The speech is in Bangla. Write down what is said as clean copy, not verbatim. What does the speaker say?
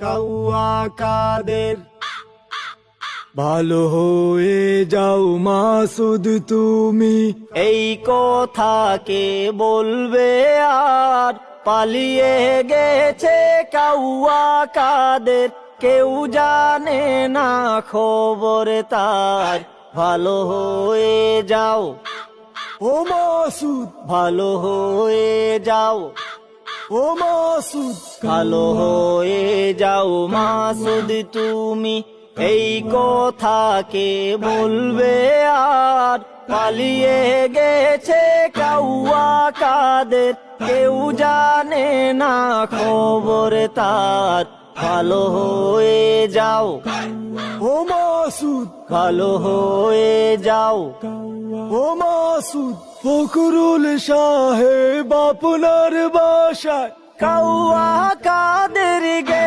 কাউয়া কাদের। ভালো হয়ে যাও মাসুদ তুমি, এই কথা কে বলবে আর। পালিয়ে গেছে কাউয়া কাদের, কেউ জানে না খবর তার। ভালো হয়ে যাও ও মাসুদ, ভালো হয়ে যাও ও মাসুদ, ভালো হয়ে যাও মাসুদ তুমি, এই কথা কে বলবে আর। পালিয়ে গেছে কাউয়া কাদের, কেউ জানে না খবর তার। ভালো হয়ে যাও ও মাসুদ, ভালো হয়ে যাও ও মাসুদ। ফখরুল সাহেব আপনার বাসায় কাউয়া কাদের গে